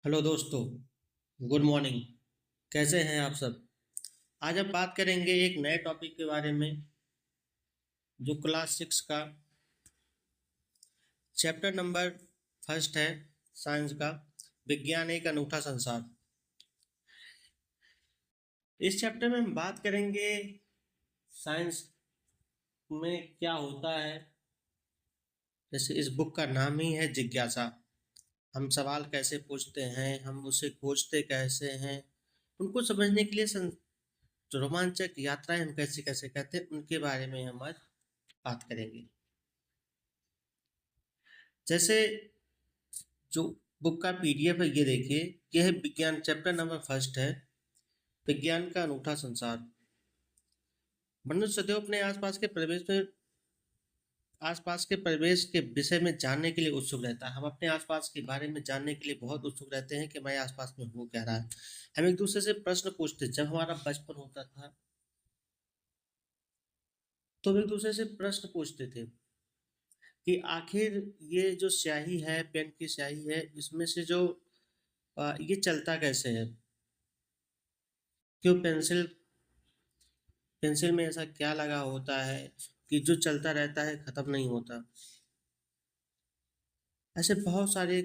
Hello दोस्तों। Good morning. कैसे हैं आप सब? आज हम बात करेंगे एक नए टॉपिक के बारे में जो क्लास 6 का चैप्टर नंबर फर्स्ट है, साइंस का। विज्ञान एक अनूठा संसार। इस चैप्टर में हम बात करेंगे साइंस में क्या होता है। जैसे इस बुक का नाम ही है जिज्ञासा। हम सवाल कैसे पूछते हैं, हम उसे खोजते कैसे हैं, उनको समझने के लिए रोमांचक यात्राएं हम कैसे कैसे करते हैं, उनके बारे में हम आज बात करेंगे। जैसे जो बुक का पीडीएफ है, ये देखिए। यह है विज्ञान, चैप्टर नंबर फर्स्ट है, विज्ञान का अनूठा संसार। मनुष्य सदैव अपने आसपास के परिवेश के विषय में जानने के लिए उत्सुक रहता है। हम अपने आसपास के बारे में जानने के लिए बहुत उत्सुक रहते हैं कि हमारे आसपास में हो क्या रहा है। हम एक दूसरे से प्रश्न पूछते। जब हमारा बचपन होता था तो हम एक दूसरे से प्रश्न पूछते थे कि आखिर ये जो स्याही है, पेन की स्याही है, इसमें से जो ये चलता कैसे है? क्यों पेंसिल पेंसिल में ऐसा क्या लगा होता है कि जो चलता रहता है, खत्म नहीं होता? ऐसे बहुत सारे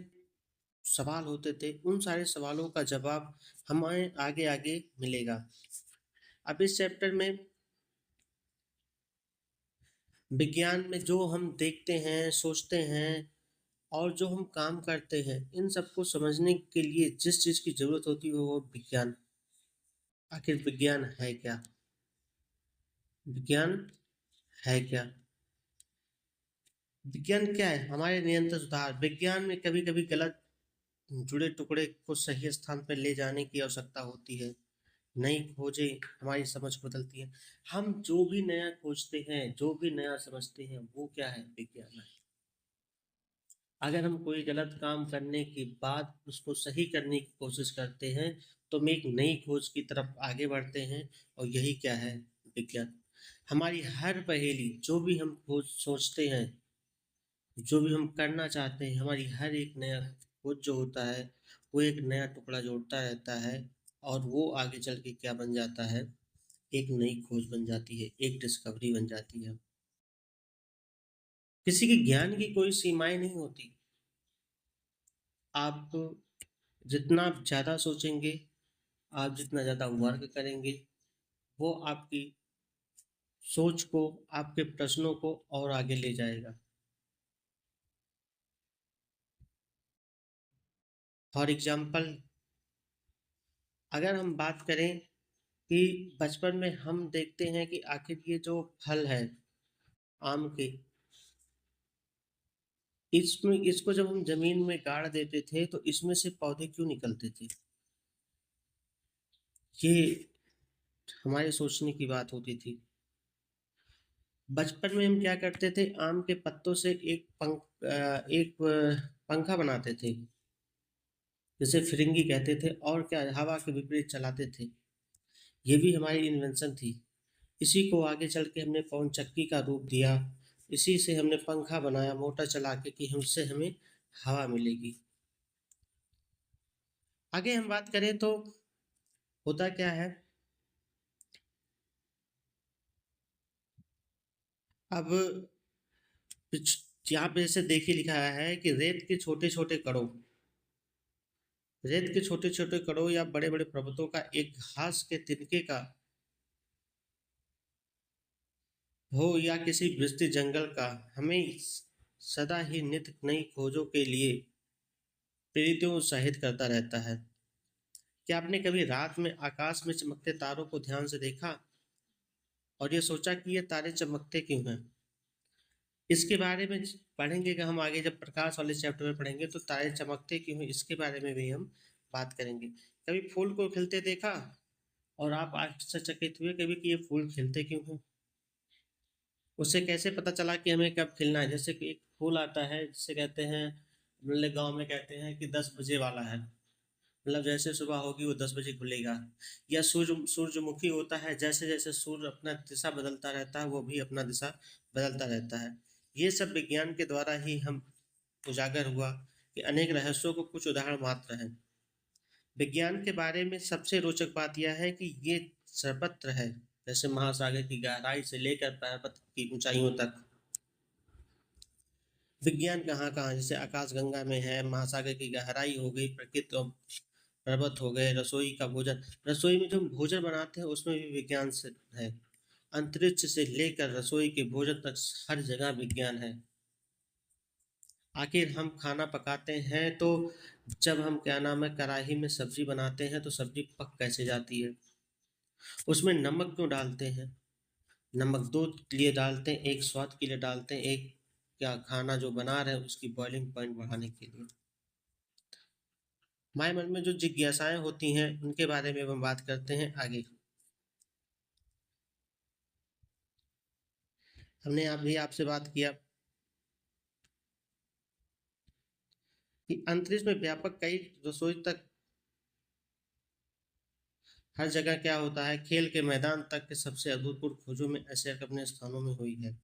सवाल होते थे। उन सारे सवालों का जवाब हमें आगे आगे मिलेगा। अब इस चैप्टर में विज्ञान में जो हम देखते हैं, सोचते हैं और जो हम काम करते हैं, इन सबको समझने के लिए जिस चीज की जरूरत होती है वो विज्ञान। आखिर विज्ञान है क्या? विज्ञान है क्या? विज्ञान क्या है? हमारे निरंतर सुधार। विज्ञान में कभी कभी गलत जुड़े टुकड़े को सही स्थान पर ले जाने की आवश्यकता होती है। नई खोजें हमारी समझ बदलती है। हम जो भी नया खोजते हैं, जो भी नया समझते हैं, वो क्या है? विज्ञान है। अगर हम कोई गलत काम करने के बाद उसको सही करने की कोशिश करते हैं तो हम एक नई खोज की तरफ आगे बढ़ते हैं। और यही क्या है? विज्ञान। हमारी हर पहेली, जो भी हम खोज सोचते हैं, जो भी हम करना चाहते हैं, हमारी हर एक नया खोज जो होता है, वो एक नया टुकड़ा जोड़ता रहता है। और वो आगे चल के क्या बन जाता है? एक नई खोज बन जाती है, एक डिस्कवरी बन जाती है। किसी के ज्ञान की कोई सीमाएं नहीं होती। आप जितना ज़्यादा सोचेंगे, आप जितना ज़्यादा वर्क करेंगे, वो आपकी सोच को, आपके प्रश्नों को और आगे ले जाएगा। फॉर एग्जाम्पल, अगर हम बात करें कि बचपन में हम देखते हैं कि आखिर ये जो फल है आम के, इसमें इसको जब हम जमीन में गाड़ देते थे तो इसमें से पौधे क्यों निकलते थे? ये हमारे सोचने की बात होती थी। बचपन में हम क्या करते थे, आम के पत्तों से एक पंखा बनाते थे, जिसे फिरंगी कहते थे, और क्या, हवा के विपरीत चलाते थे। ये भी हमारी इन्वेंशन थी। इसी को आगे चल के हमने पवन चक्की का रूप दिया। इसी से हमने पंखा बनाया मोटर चला के कि उससे हमें हवा मिलेगी। आगे हम बात करें तो होता क्या है। अब यहाँ पे जैसे देखिए लिखा है कि रेत के छोटे छोटे कणों या बड़े बड़े पर्वतों का, एक घास के तिनके का हो या किसी विस्तृत जंगल का, हमें सदा ही नित्य नई खोजों के लिए प्रेरित और उत्साहित करता रहता है। क्या आपने कभी रात में आकाश में चमकते तारों को ध्यान से देखा और ये सोचा कि ये तारे चमकते क्यों हैं? इसके बारे में पढ़ेंगे कि हम आगे जब प्रकाश वाले चैप्टर में पढ़ेंगे तो तारे चमकते क्यों हैं, इसके बारे में भी हम बात करेंगे। कभी फूल को खिलते देखा और आप आश्चर्यचकित हुए कभी कि ये फूल खिलते क्यों हैं? उससे कैसे पता चला कि हमें कब खिलना है? जैसे कि एक फूल आता है जिसे कहते हैं, मतलब गांव में कहते हैं कि 10 बजे वाला है, मतलब जैसे सुबह होगी वो 10 बजे खुलेगा। या सूरजमुखी होता है, जैसे जैसे सूर्य अपना दिशा बदलता रहता है वो भी अपना दिशा बदलता रहता है। ये सब विज्ञान के द्वारा ही हम उजागर हुआ कि अनेक रहस्यों को कुछ उदाहरण मात्र हैं। विज्ञान के बारे में सबसे रोचक बात यह है कि ये सर्वत्र है, जैसे महासागर की गहराई से लेकर पर्वत की ऊंचाइयों तक। विज्ञान कहाँ कहाँ, जैसे आकाशगंगा में है, महासागर की गहराई हो गई, प्रकृति और पर्वत हो गए, रसोई का भोजन, रसोई में जो हम भोजन बनाते हैं उसमें भी विज्ञान से है। अंतरिक्ष से लेकर रसोई के भोजन तक हर जगह विज्ञान है। आखिर हम खाना पकाते हैं तो जब हम क्या नाम है कढ़ाई में सब्जी बनाते हैं तो सब्जी पक कैसे जाती है? उसमें नमक क्यों डालते हैं? नमक दो लिए डालते हैं, एक स्वाद के लिए डालते हैं, एक क्या खाना जो बना रहे हैं उसकी बॉइलिंग पॉइंट बढ़ाने के लिए। हमारे मन में जो जिज्ञासाएं होती हैं उनके बारे में हम बात करते हैं आगे। हमने अभी आपसे बात किया कि अंतरिक्ष में व्यापक कई रसोई तक हर जगह क्या होता है, खेल के मैदान तक के सबसे अभूतपूर्व खोजों में ऐसे अपने स्थानों में हुई है।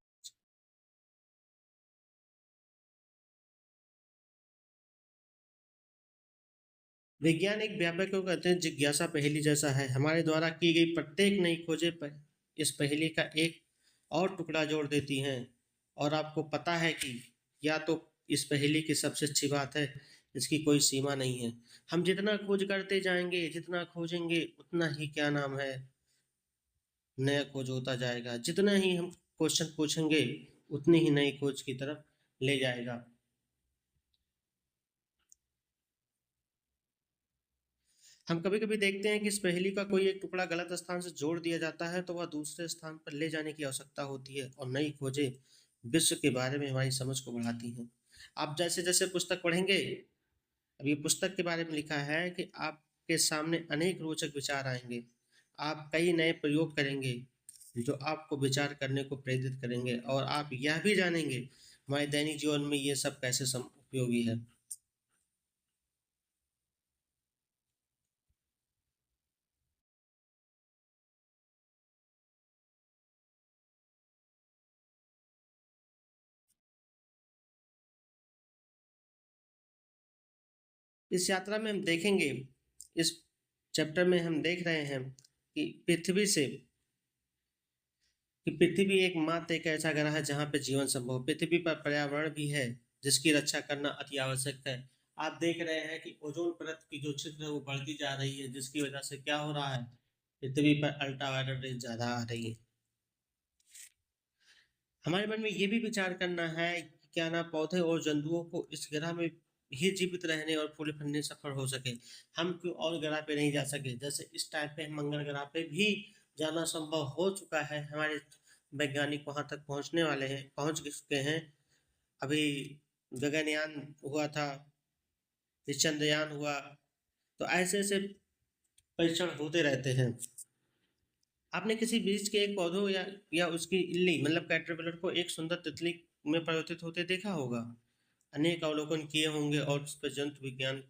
विज्ञान एक व्यापक को कहते हैं जिज्ञासा पहेली जैसा है। हमारे द्वारा की गई प्रत्येक नई खोजें पर इस पहेली का एक और टुकड़ा जोड़ देती हैं। और आपको पता है कि या तो इस पहेली की सबसे अच्छी बात है, इसकी कोई सीमा नहीं है। हम जितना खोज करते जाएंगे, जितना खोजेंगे उतना ही क्या नाम है नया खोज होता जाएगा। जितना ही हम क्वेश्चन पूछेंगे उतनी ही नई खोज की तरफ ले जाएगा। हम कभी कभी देखते हैं कि इस पहेली का कोई एक टुकड़ा गलत स्थान से जोड़ दिया जाता है तो वह दूसरे स्थान पर ले जाने की आवश्यकता होती है और नई खोजें विश्व के बारे में हमारी समझ को बढ़ाती हैं। आप जैसे जैसे पुस्तक पढ़ेंगे, अब ये पुस्तक के बारे में लिखा है कि आपके सामने अनेक रोचक विचार आएंगे। आप कई नए प्रयोग करेंगे जो आपको विचार करने को प्रेरित करेंगे और आप यह भी जानेंगे हमारे दैनिक जीवन में ये सब कैसे उपयोगी है। इस यात्रा में हम देखेंगे, इस चैप्टर में हम देख रहे हैं कि पृथ्वी एकमात्र एक ऐसा ग्रह है जहाँ पे जीवन संभव है। पृथ्वी पर पर्यावरण भी है जिसकी रक्षा करना अति आवश्यक है। आप देख रहे हैं कि ओजोन परत की जो छिद्र है वो बढ़ती जा रही है, जिसकी वजह से क्या हो रहा है, पृथ्वी पर अल्ट्रावायलेट रेज ज्यादा आ रही है। हमारे मन में ये भी विचार करना है कि क्या ना पौधे और जंतुओं को इस ग्रह में ही जीवित रहने और फूले फलने सफल हो सके। हम क्यों और ग्रह पे नहीं जा सके? जैसे इस टाइम पे मंगल ग्रह पे भी जाना संभव हो चुका है। हमारे वैज्ञानिक वहां तक पहुंचने वाले हैं, पहुंच चुके हैं। अभी गगनयान हुआ था, फिर चंद्रयान हुआ। तो ऐसे ऐसे परीक्षण होते रहते हैं। आपने किसी बीज के एक पौधों या उसकी इल्ली मतलब कैटरपिलर को एक सुंदर तितली में परिवर्तित होते देखा होगा। अनेक अवलोकन किए होंगे और उस पर जंतु विज्ञान।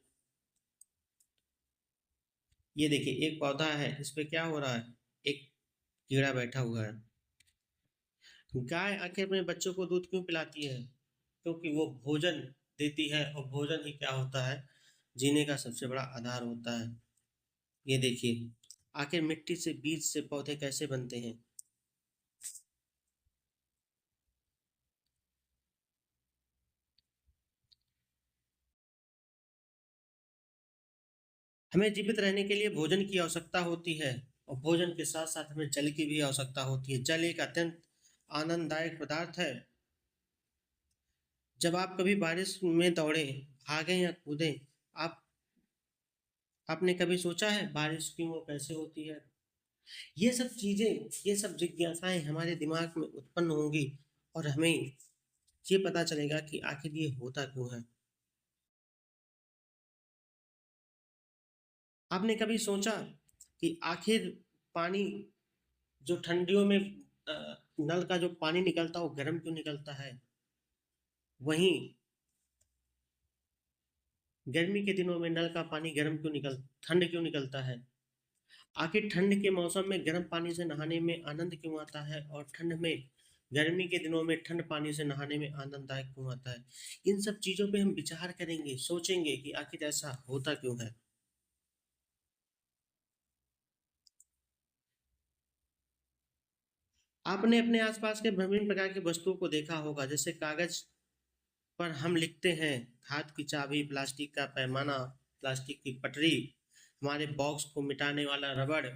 ये देखिए एक पौधा है, इस पे क्या हो रहा है, एक कीड़ा बैठा हुआ है। गाय आखिर अपने बच्चों को दूध क्यों पिलाती है? क्योंकि वो भोजन देती है और भोजन ही क्या होता है, जीने का सबसे बड़ा आधार होता है। ये देखिए आखिर मिट्टी से बीज से पौधे कैसे बनते हैं? हमें जीवित रहने के लिए भोजन की आवश्यकता होती है और भोजन के साथ साथ हमें जल की भी आवश्यकता होती है। जल एक अत्यंत आनंददायक पदार्थ है। जब आप कभी बारिश में दौड़े, भागे या कूदे, आप आपने कभी सोचा है बारिश क्यों और कैसे होती है? ये सब चीजें, ये सब जिज्ञासाएं हमारे दिमाग में उत्पन्न होंगी और हमें ये पता चलेगा कि आखिर ये होता क्यों है। आपने कभी सोचा कि आखिर पानी जो ठंडियों में नल का जो पानी निकलता है वो गर्म क्यों निकलता है? वहीं गर्मी के दिनों में नल का पानी गर्म क्यों निकल ठंड क्यों निकलता है? आखिर ठंड के मौसम में गर्म पानी से नहाने में आनंद क्यों आता है और ठंड में गर्मी के दिनों में ठंड पानी से नहाने में आनंददायक क्यों आता है? इन सब चीजों पे हम विचार करेंगे, सोचेंगे कि आखिर ऐसा होता क्यों है। आपने अपने आसपास के विभिन्न प्रकार की वस्तुओं को देखा होगा, जैसे कागज पर हम लिखते हैं, हाथ की चाबी, प्लास्टिक का पैमाना, प्लास्टिक की पटरी, हमारे बॉक्स को मिटाने वाला रबड़,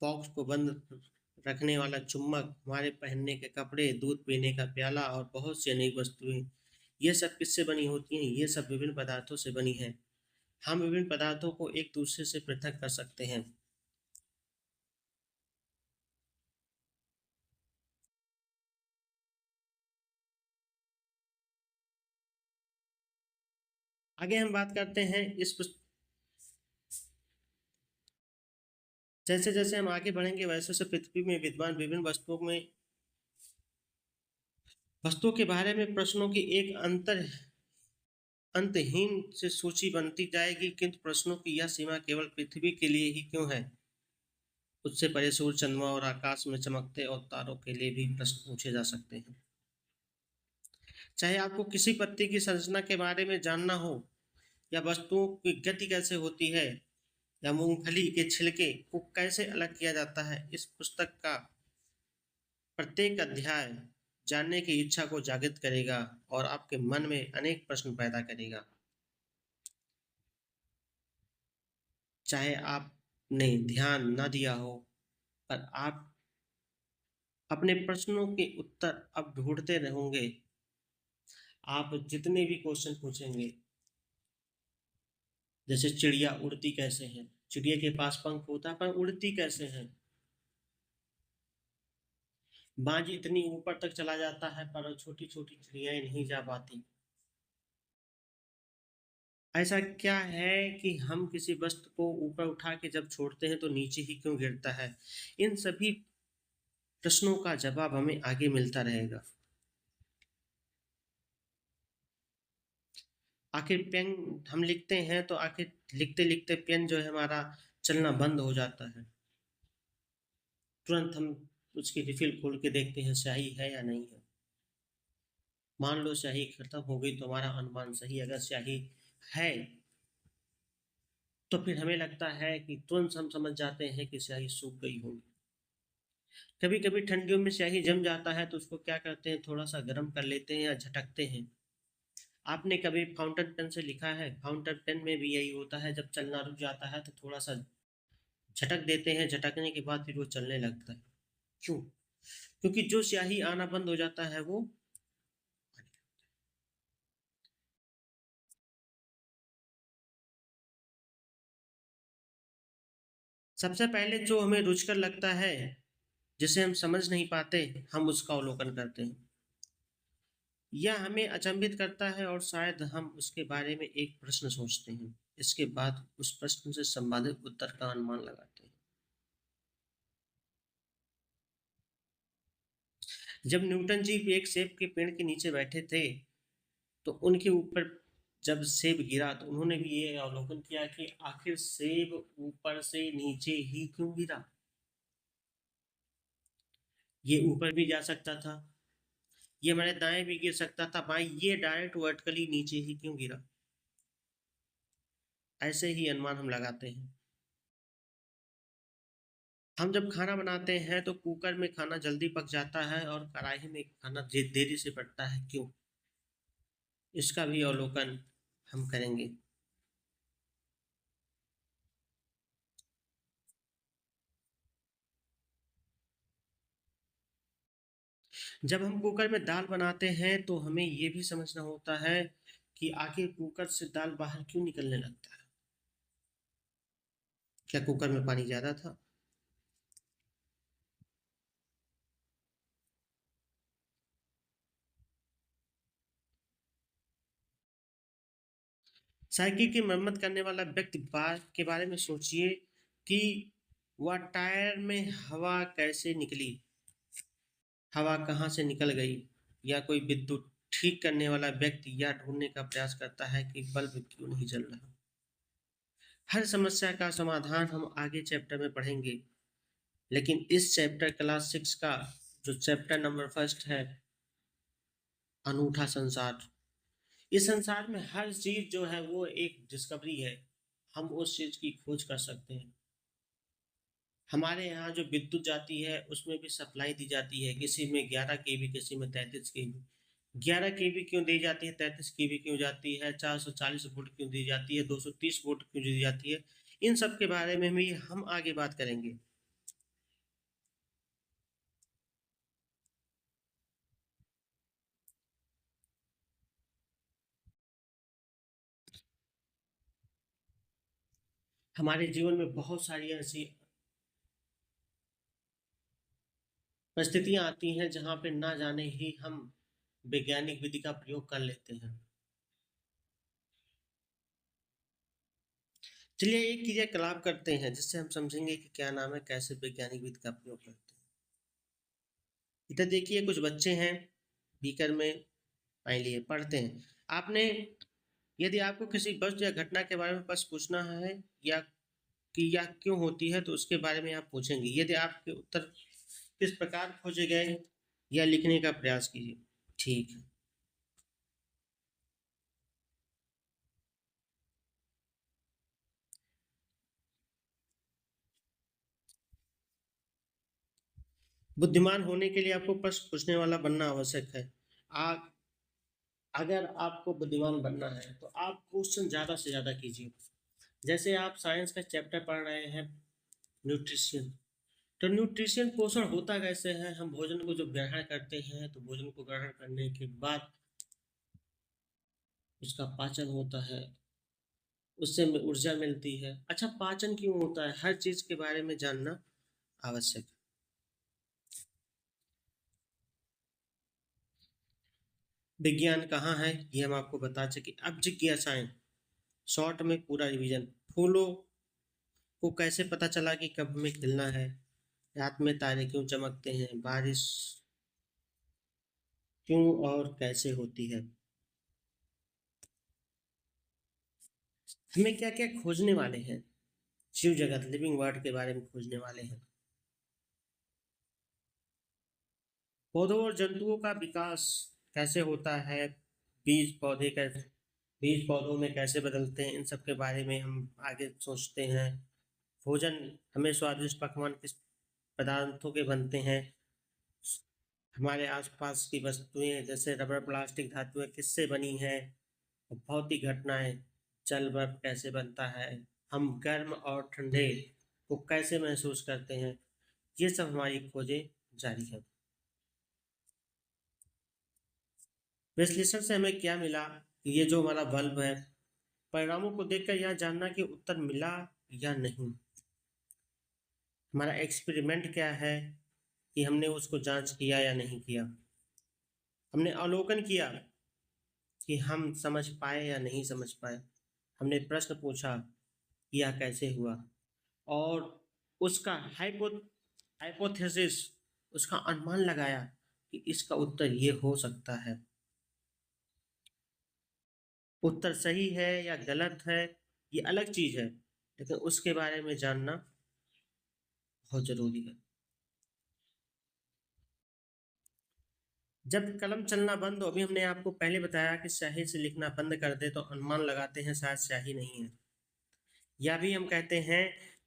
बॉक्स को बंद रखने वाला चुम्बक, हमारे पहनने के कपड़े, दूध पीने का प्याला और बहुत सी अनेक वस्तुएं। ये सब किससे बनी होती हैं? ये सब विभिन्न पदार्थों से बनी हैं। हम विभिन्न पदार्थों को एक दूसरे से पृथक कर सकते हैं। आगे हम बात करते हैं जैसे जैसे हम आगे बढ़ेंगे वैसे वैसे पृथ्वी में विद्यमान विभिन्न वस्तुओं के बारे में प्रश्नों की एक अंतहीन से सूची बनती जाएगी, किंतु प्रश्नों की यह सीमा केवल पृथ्वी के लिए ही क्यों है? उससे परे सूर्य, चंद्रमा और आकाश में चमकते और तारों के लिए भी प्रश्न पूछे जा सकते हैं। चाहे आपको किसी पत्ती की संरचना के बारे में जानना हो, या वस्तुओं की गति कैसे होती है, या मूंगफली के छिलके को कैसे अलग किया जाता है, इस पुस्तक का प्रत्येक अध्याय जानने की इच्छा को जागृत करेगा और आपके मन में अनेक प्रश्न पैदा करेगा। चाहे आपने ध्यान न दिया हो, पर आप अपने प्रश्नों के उत्तर अब ढूंढते रहोगे। आप जितने भी क्वेश्चन पूछेंगे, जैसे चिड़िया उड़ती कैसे है, चिड़िया के पास पंख होता है पर उड़ती कैसे है? बाज इतनी ऊपर तक चला जाता है पर छोटी छोटी चिड़िया नहीं जा पाती। ऐसा क्या है कि हम किसी वस्तु को ऊपर उठा के जब छोड़ते हैं तो नीचे ही क्यों गिरता है? इन सभी प्रश्नों का जवाब हमें आगे मिलता रहेगा। आखिर पेन हम लिखते हैं तो आखिर लिखते लिखते पेन जो है हमारा चलना बंद हो जाता है। तुरंत हम उसकी रिफिल खोल के देखते हैं स्याही है या नहीं है। मान लो स्याही खत्म हो गई तो हमारा अनुमान सही, अगर स्याही है तो फिर हमें लगता है कि तुरंत हम समझ जाते हैं कि स्याही सूख गई होगी। कभी कभी ठंडियों में स्याही जम जाता है तो उसको क्या करते हैं, थोड़ा सा गर्म कर लेते हैं या झटकते हैं। आपने कभी फाउंटेन पेन से लिखा है? फाउंटेन पेन में भी यही होता है, जब चलना रुक जाता है तो थोड़ा सा झटक देते हैं, झटकने के बाद फिर वो चलने लगता है। क्यों? क्योंकि जो स्याही आना बंद हो जाता है वो सबसे पहले जो हमें रुचकर लगता है, जिसे हम समझ नहीं पाते, हम उसका अवलोकन करते हैं। यह हमें अचंभित करता है और शायद हम उसके बारे में एक प्रश्न सोचते हैं। इसके बाद उस प्रश्न से संबंधित उत्तर का अनुमान लगाते हैं। जब न्यूटन जी एक सेब के पेड़ के नीचे बैठे थे तो उनके ऊपर जब सेब गिरा तो उन्होंने भी ये अवलोकन किया कि आखिर सेब ऊपर से नीचे ही क्यों गिरा। ये ऊपर भी जा सकता था, ये हमारे दाएं भी गिर सकता था, बाएं, ये डायरेक्ट वर्टिकली नीचे ही क्यों गिरा? ऐसे ही अनुमान हम लगाते हैं। हम जब खाना बनाते हैं तो कुकर में खाना जल्दी पक जाता है और कढ़ाई में खाना देरी से पकता है, क्यों? इसका भी अवलोकन हम करेंगे। जब हम कुकर में दाल बनाते हैं तो हमें ये भी समझना होता है कि आखिर कुकर से दाल बाहर क्यों निकलने लगता है। क्या कुकर में पानी ज्यादा था? साइकिल की मरम्मत करने वाला व्यक्ति के बारे में सोचिए कि वह टायर में हवा कैसे निकली, हवा कहाँ से निकल गई। या कोई विद्युत ठीक करने वाला व्यक्ति यह ढूंढने का प्रयास करता है कि बल्ब क्यों नहीं जल रहा। हर समस्या का समाधान हम आगे चैप्टर में पढ़ेंगे, लेकिन इस चैप्टर क्लास 6 का जो चैप्टर नंबर फर्स्ट है, अनूठा संसार, इस संसार में हर चीज जो है वो एक डिस्कवरी है। हम उस चीज की खोज कर सकते हैं। हमारे यहाँ जो विद्युत जाती है उसमें भी सप्लाई दी जाती है, किसी में 11 केवी, किसी में 33 केवी। 11 केवी क्यों दी जाती है, 33 केवी क्यों जाती है, 440 वोल्ट क्यों दी जाती है, 230 वोल्ट क्यों दी जाती है, इन सब के बारे में भी हम आगे बात करेंगे। हमारे जीवन में बहुत सारी ऐसी परिस्थितियां आती हैं जहां पे ना जाने ही हम वैज्ञानिक विधि का प्रयोग कर लेते हैं। चलिए एक क्रियाकलाप करते हैं जिससे हम समझेंगे कि क्या नाम है, कैसे वैज्ञानिक विधि का प्रयोग करते हैं। इधर देखिए कुछ बच्चे हैं, बीकर में पानी लिए पढ़ते हैं। आपने, यदि आपको किसी वस्तु या घटना के बारे में बस पूछना है या कि यह क्यों होती है तो उसके बारे में आप पूछेंगे। यदि आपके उत्तर किस प्रकार खोजे गए या लिखने का प्रयास कीजिए। ठीक है। बुद्धिमान होने के लिए आपको प्रश्न पूछने वाला बनना आवश्यक है। आ, अगर आपको बुद्धिमान बनना है तो आप क्वेश्चन ज़्यादा से ज़्यादा कीजिए। जैसे आप साइंस का चैप्टर पढ़ रहे हैं, न्यूट्रिशन। तो न्यूट्रिशन पोषण होता कैसे है, हम भोजन को जब ग्रहण करते हैं तो भोजन को ग्रहण करने के बाद उसका पाचन होता है, उससे हमें ऊर्जा मिलती है। अच्छा, पाचन क्यों होता है, हर चीज के बारे में जानना आवश्यक है। विज्ञान कहाँ है ये हम आपको बता सके। अब जिज्ञासाएं, शॉर्ट में पूरा रिवीजन। फूलों को कैसे पता चला कि कब हमें खिलना है, रात में तारे क्यों चमकते हैं, बारिश क्यों और कैसे होती है, हमें क्या क्या खोजने वाले हैं, जीव जगत लिविंग वर्ड के बारे में खोजने वाले हैं। पौधों और जंतुओं का विकास कैसे होता है, बीज पौधे कैसे, बीज पौधों में कैसे बदलते हैं, इन सब के बारे में हम आगे सोचते हैं। भोजन, हमें स्वादिष्ट पकवान किस पदार्थों के बनते हैं, हमारे आसपास की वस्तुएं जैसे रबर, प्लास्टिक, धातुएं किससे बनी हैं, और भौतिक घटनाएं, जल बर्फ कैसे बनता है, हम गर्म और ठंडे को कैसे महसूस करते हैं, ये सब हमारी खोजें जारी है। विश्लेषण से हमें क्या मिला कि ये जो हमारा बल्ब है, परिणामों को देखकर यह जानना कि उत्तर मिला या नहीं। हमारा एक्सपेरिमेंट क्या है कि हमने उसको जांच किया या नहीं किया। हमने अवलोकन किया कि हम समझ पाए या नहीं समझ पाए। हमने प्रश्न पूछा कि यह कैसे हुआ, और उसका हाइपोथेसिस, उसका अनुमान लगाया कि इसका उत्तर ये हो सकता है। उत्तर सही है या गलत है ये अलग चीज है, लेकिन उसके बारे में जानना बहुत जरूरी है। जब कलम चलना बंद हो, अभी हमने आपको पहले बताया कि स्याही से लिखना बंद कर दे तो अनुमान लगाते हैं शायद स्याही नहीं है। या भी हम कहते हैं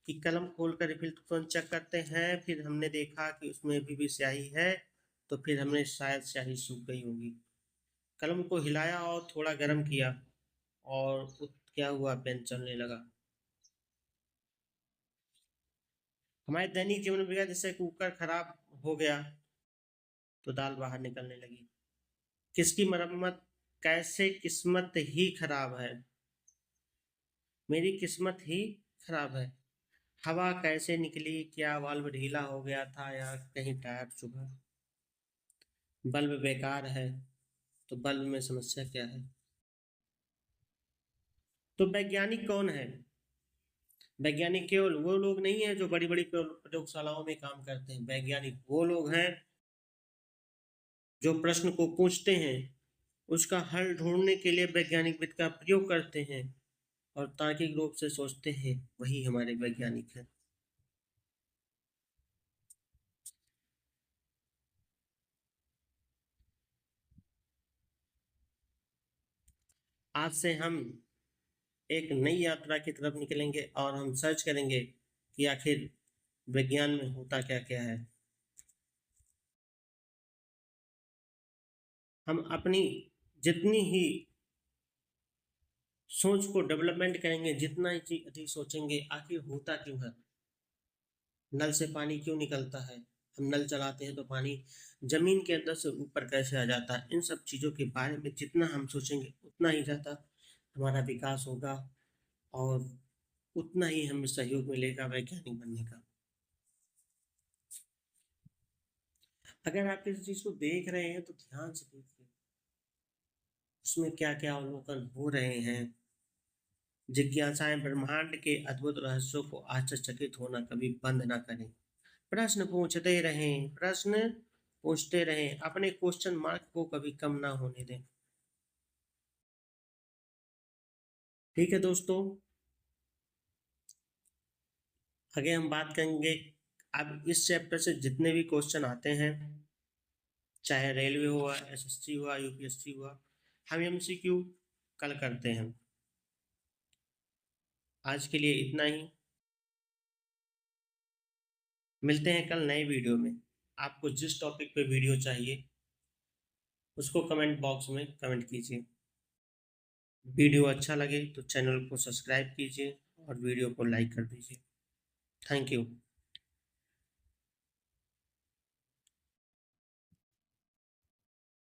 कि कलम खोलकर रिफिल तुरंत चेक करते हैं, फिर हमने देखा कि उसमें भी स्याही है, तो फिर हमने शायद स्याही सूख गई होगी। कलम को हिलाया और थोड़ा गर्म किया, और क्या हुआ, पेन चलने लगा। हमारे दैनिक जीवन में जैसे कुकर खराब हो गया तो दाल बाहर निकलने लगी। किसकी मरम्मत, कैसे किस्मत ही खराब है, मेरी किस्मत ही खराब है। हवा कैसे निकली, क्या वाल्व ढीला हो गया था या कहीं टायर चुभा। बल्ब बेकार है, तो बल्ब में समस्या क्या है। तो वैज्ञानिक कौन है, वैज्ञानिक केवल वो लोग नहीं है जो बड़ी बड़ी प्रयोगशालाओं में काम करते हैं। वैज्ञानिक वो लोग हैं जो प्रश्न को पूछते हैं, उसका हल ढूंढने के लिए वैज्ञानिक विधि का प्रयोग करते हैं और तार्किक रूप से सोचते हैं, वही हमारे वैज्ञानिक हैं। आज से हम एक नई यात्रा की तरफ निकलेंगे और हम सर्च करेंगे कि आखिर विज्ञान में होता क्या क्या है। हम अपनी जितनी ही सोच को डेवलपमेंट करेंगे, जितना ही अधिक सोचेंगे आखिर होता क्यों है, नल से पानी क्यों निकलता है, हम नल चलाते हैं तो पानी जमीन के अंदर से ऊपर कैसे आ जाता है, इन सब चीज़ों के बारे में जितना हम सोचेंगे उतना ही ज़्यादा हमारा विकास होगा और उतना ही हमें सहयोग मिलेगा वैज्ञानिक बनने का। अगर आप किसी चीज़ को देख रहे हैं तो ध्यान से देखिए, उसमें क्या क्या अवलोकन हो रहे हैं। जिज्ञासाएं ब्रह्मांड के अद्भुत रहस्यों को आश्चर्यचकित होना कभी बंद ना करें। प्रश्न पूछते रहें, प्रश्न पूछते रहें, अपने क्वेश्चन मार्क को कभी कम ना होने दें। ठीक है दोस्तों, आगे हम बात करेंगे। अब इस चैप्टर से जितने भी क्वेश्चन आते हैं, चाहे रेलवे हुआ, एसएससी हुआ, यूपीएससी हुआ, हम एमसीक्यू कल करते हैं। आज के लिए इतना ही, मिलते हैं कल नए वीडियो में। आपको जिस टॉपिक पे वीडियो चाहिए उसको कमेंट बॉक्स में कमेंट कीजिए। वीडियो अच्छा लगे तो चैनल को सब्सक्राइब कीजिए और वीडियो को लाइक कर दीजिए। Thank you.